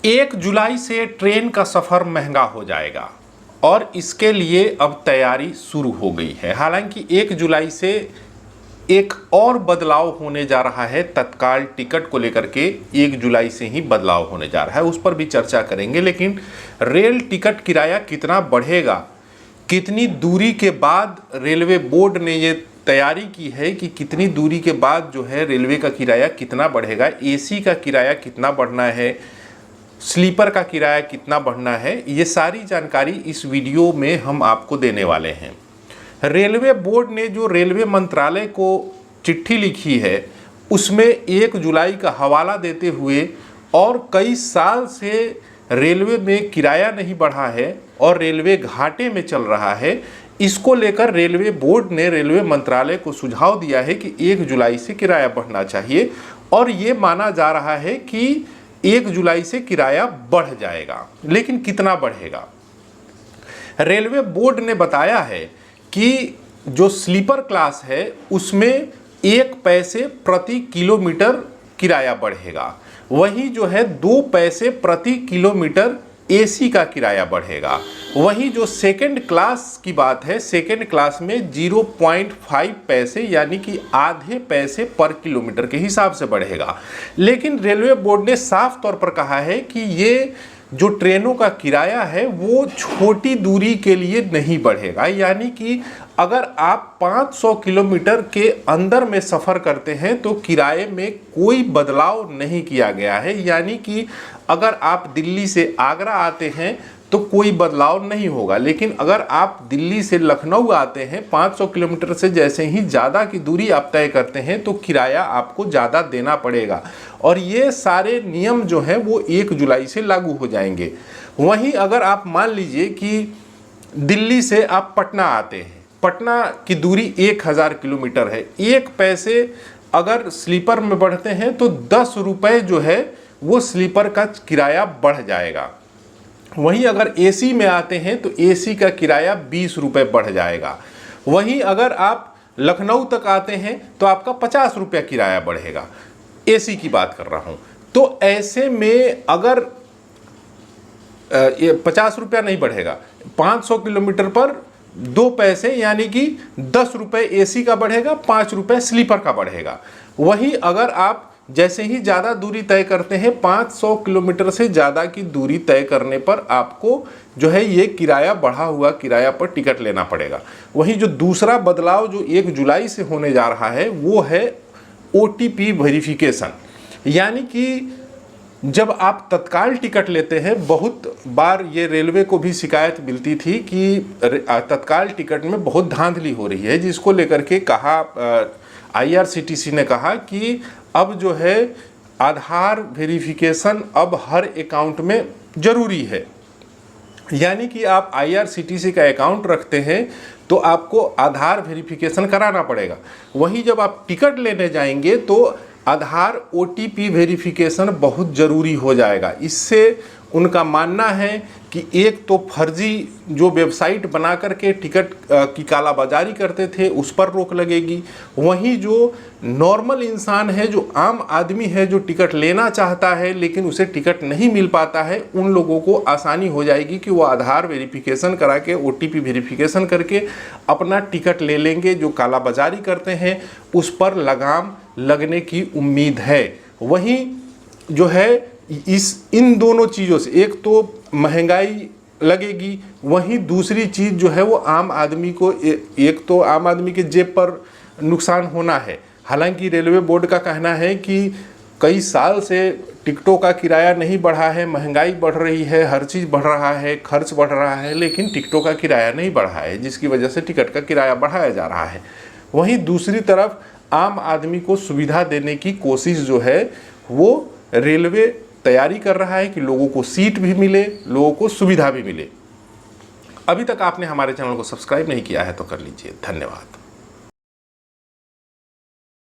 1 जुलाई से ट्रेन का सफ़र महंगा हो जाएगा और इसके लिए अब तैयारी शुरू हो गई है। हालांकि 1 जुलाई से एक और बदलाव होने जा रहा है। तत्काल टिकट को लेकर के 1 जुलाई से ही बदलाव होने जा रहा है, उस पर भी चर्चा करेंगे। लेकिन रेल टिकट किराया कितना बढ़ेगा, कितनी दूरी के बाद रेलवे बोर्ड ने ये तैयारी की है कि कितनी दूरी के बाद जो है रेलवे का किराया कितना बढ़ेगा, एसी का किराया कितना बढ़ना है, स्लीपर का किराया कितना बढ़ना है, ये सारी जानकारी इस वीडियो में हम आपको देने वाले हैं। रेलवे बोर्ड ने जो रेलवे मंत्रालय को चिट्ठी लिखी है उसमें 1 जुलाई का हवाला देते हुए और कई साल से रेलवे में किराया नहीं बढ़ा है और रेलवे घाटे में चल रहा है, इसको लेकर रेलवे बोर्ड ने रेलवे मंत्रालय को सुझाव दिया है कि 1 जुलाई से किराया बढ़ना चाहिए। और ये माना जा रहा है कि 1 जुलाई से किराया बढ़ जाएगा। लेकिन कितना बढ़ेगा? रेलवे बोर्ड ने बताया है कि जो स्लीपर क्लास है उसमें 1 पैसे प्रति किलोमीटर किराया बढ़ेगा, वहीं जो है 2 पैसे प्रति किलोमीटर एसी का किराया बढ़ेगा। वहीं जो सेकंड क्लास की बात है, सेकंड क्लास में 0.5 पैसे यानी कि आधे पैसे पर किलोमीटर के हिसाब से बढ़ेगा। लेकिन रेलवे बोर्ड ने साफ तौर पर कहा है कि ये जो ट्रेनों का किराया है वो छोटी दूरी के लिए नहीं बढ़ेगा, यानी कि अगर आप 500 किलोमीटर के अंदर में सफ़र करते हैं तो किराए में कोई बदलाव नहीं किया गया है। यानी कि अगर आप दिल्ली से आगरा आते हैं तो कोई बदलाव नहीं होगा, लेकिन अगर आप दिल्ली से लखनऊ आते हैं 500 किलोमीटर से जैसे ही ज़्यादा की दूरी आप तय करते हैं तो किराया आपको ज़्यादा देना पड़ेगा। और ये सारे नियम जो हैं वो 1 जुलाई से लागू हो जाएंगे। वहीं अगर आप मान लीजिए कि दिल्ली से आप पटना आते हैं, पटना की दूरी 1000 किलोमीटर है, 1 पैसे अगर स्लीपर में बढ़ते हैं तो 10 रुपये जो है वो स्लीपर का किराया बढ़ जाएगा। वहीं अगर एसी में आते हैं तो एसी का किराया 20 रुपये बढ़ जाएगा। वहीं अगर आप लखनऊ तक आते हैं तो आपका 50 रुपया किराया बढ़ेगा। एसी की बात कर रहा हूं। तो ऐसे में अगर ये 50 रुपया नहीं बढ़ेगा, 500 किलोमीटर पर 2 पैसे यानी कि 10 रुपये एसी का बढ़ेगा, 5 रुपये स्लीपर का बढ़ेगा। वहीं अगर आप जैसे ही ज़्यादा दूरी तय करते हैं, 500 किलोमीटर से ज़्यादा की दूरी तय करने पर आपको जो है ये किराया बढ़ा हुआ किराया पर टिकट लेना पड़ेगा। वहीं जो दूसरा बदलाव जो 1 जुलाई से होने जा रहा है वो है OTP वेरिफिकेशन। यानी कि जब आप तत्काल टिकट लेते हैं, बहुत बार ये रेलवे को भी शिकायत मिलती थी कि तत्काल टिकट में बहुत धांधली हो रही है, जिसको लेकर के कहा IRCTC ने कहा कि अब जो है आधार वेरिफिकेशन अब हर अकाउंट में ज़रूरी है। यानी कि आप IRCTC का अकाउंट रखते हैं तो आपको आधार वेरिफिकेशन कराना पड़ेगा। वहीं जब आप टिकट लेने जाएंगे तो आधार OTP वेरिफिकेशन बहुत ज़रूरी हो जाएगा। इससे उनका मानना है कि एक तो फर्जी जो वेबसाइट बना करके टिकट की कालाबाजारी करते थे उस पर रोक लगेगी। वहीं जो नॉर्मल इंसान है, जो आम आदमी है, जो टिकट लेना चाहता है लेकिन उसे टिकट नहीं मिल पाता है, उन लोगों को आसानी हो जाएगी कि वो आधार वेरिफिकेशन करा के OTP वेरिफिकेशन करके अपना टिकट ले लेंगे। जो कालाबाजारी करते हैं उस पर लगाम लगने की उम्मीद है। वहीं जो है इन दोनों चीज़ों से एक तो महंगाई लगेगी, वहीं दूसरी चीज़ जो है वो आम आदमी को एक तो आम आदमी के जेब पर नुकसान होना है। हालांकि रेलवे बोर्ड का कहना है कि कई साल से टिकटों का किराया नहीं बढ़ा है, महंगाई बढ़ रही है, हर चीज़ बढ़ रहा है, खर्च बढ़ रहा है, लेकिन टिकटों का किराया नहीं बढ़ा है, जिसकी वजह से टिकट का किराया बढ़ाया जा रहा है। वहीं दूसरी तरफ आम आदमी को सुविधा देने की कोशिश जो है वो रेलवे तैयारी कर रहा है कि लोगों को सीट भी मिले, लोगों को सुविधा भी मिले। अभी तक आपने हमारे चैनल को सब्सक्राइब नहीं किया है तो कर लीजिए। धन्यवाद।